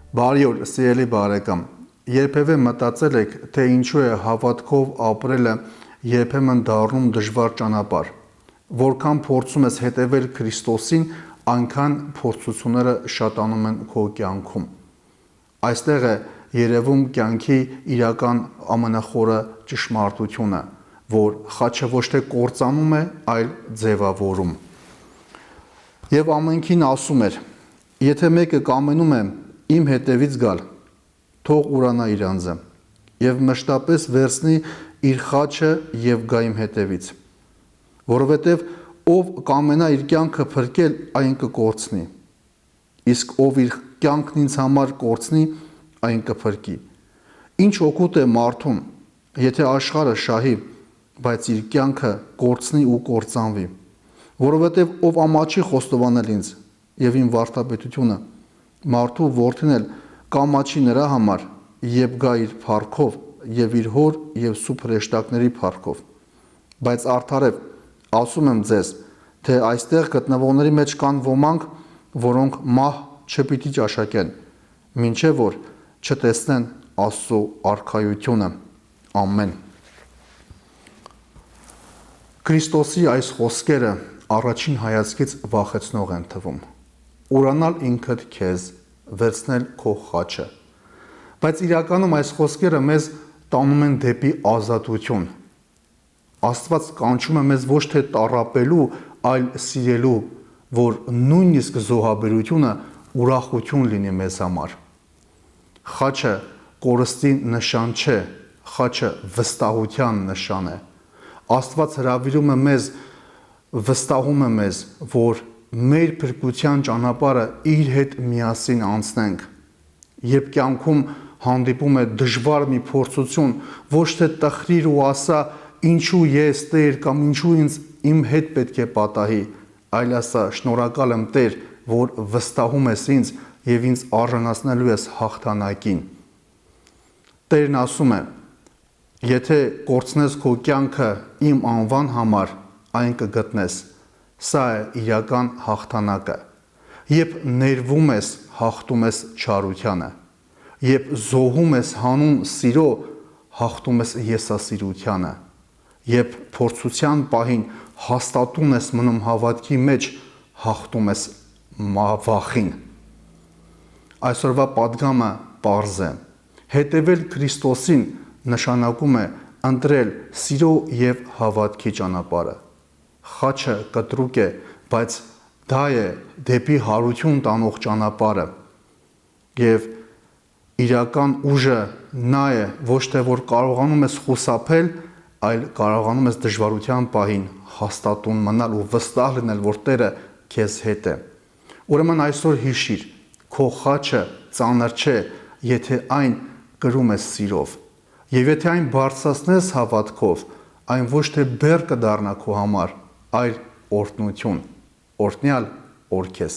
Բարի օր, սիրելի բարեկամ։ Երբևէ մտածել եք, թե ինչու է հավատքով ապրելը երբեմն դառնում դժվար ճանապարհ։ Որքան փորձում ես հետևել Քրիստոսին, այնքան փորձությունները շատանում են քո կյանքում։ Այստեղ է երևում կյանքի իրական ամենախորը ճշմարտությունը, որ խաչը ոչ թե կործանում է, այլ ձևավորում։ Եվ ամենքին ասում էր. եթե մեկը կամենում է իմ հետևից գալ, թող ուրանա իր անձը եւ մշտապես վերցնի իր խաչը եւ գա իմ հետևից, որովհետեւ ով կամենա իր կյանքը փրկել, այն կկորցնի, իսկ ով իր կյանքն ինձ համար կորցնի, այն կփրկի։ Ինչ օգուտ է մարդուն, եթե աշխարհը շահի, բայց իր կյանքը կորցնի ու կործանվի, որովհետեւ ով ամաչի խոստովանել ինձ եւ իմ վարդապետությունը, մարդու որդին էլ կամաչի նրա համար եւ գա իր փառքով եւ իր հոր եւ սուրբ հրեշտակների փառքով։ Բայց արդարև ասում եմ ձեզ, թե այստեղ գտնվողների մեջ կան ոմանք, որոնք մահ չպիտի ճաշակեն, մինչև որ չտեսնեն Աստծո արքայությունը։ Ամեն։ Քրիստոսի այս խոսքերը առաջին հայացքից վախեցնող են թվում։ Ուրանալ ինքդ քեզ, վերցնել քո խաչը։ Բայց իրականում այս խոսքերը մեզ տանում են դեպի ազատություն։ Աստված կանչում է մեզ ոչ թե տառապելու, այլ սիրելու, որ նույնիսկ զոհաբերությունը ուրախություն լինի մեզ համար։ Խաչը կորստի նշան չէ, խաչը վստահության նշան է։ Աստված հրավիրում է մեզ, վստահում է մեզ, որ մեր փրկության ճանապարհը իր հետ միասին անցնենք։ Երբ կյանքում հանդիպում է դժվար մի փորձություն, ոչ թե տխրիր ու ասա ինչու ես Տեր կամ ինչու ինձ իմ հետ պետք է պատահի, այլ ասա շնորհակալ եմ Տեր, որ վստահում ես ինձ եւ ինձ արժանացնելու ես հաղթանակին։ Տերն ասում է. եթե կորցնես քո կյանքը իմ անվան համար, այն կգտնես։ Սա է իրական հաղթանակը։ Երբ ներվում ես, հաղթում ես չարությանը։ Երբ զոհում ես հանուն սիրո, հաղթում ես եսասիրությանը։ Երբ փորձության պահին հաստատուն ես մնում հավատքի մեջ, հաղթում ես վախին։ Այսօրվա պատգամը պարզ է։ Հետևել Քրիստոսին նշանակում է ընտրել սիրո եւ հավատքի ճանապարհը։ Խաչը կտրուկ է, բայց դա է դեպի հարություն տանող ճանապարհը։ Եվ իրական ուժը նա է, ոչ թե որ կարողանում ես խուսափել, այլ կարողանում ես դժվարության պահին հաստատուն մնալ ու վստահ լինել, որ Տերը քեզ հետ է։ Ուրեմն այսօր հիշիր, քո խաչը ծանր չէ, եթե այն կրում ես սիրով։ Եվ եթե այն բարձրացնես հավատքով, այն ոչ թե բեռ կդառնա քո համար, այլ օրհնություն։ Օրհնյալ օր քեզ։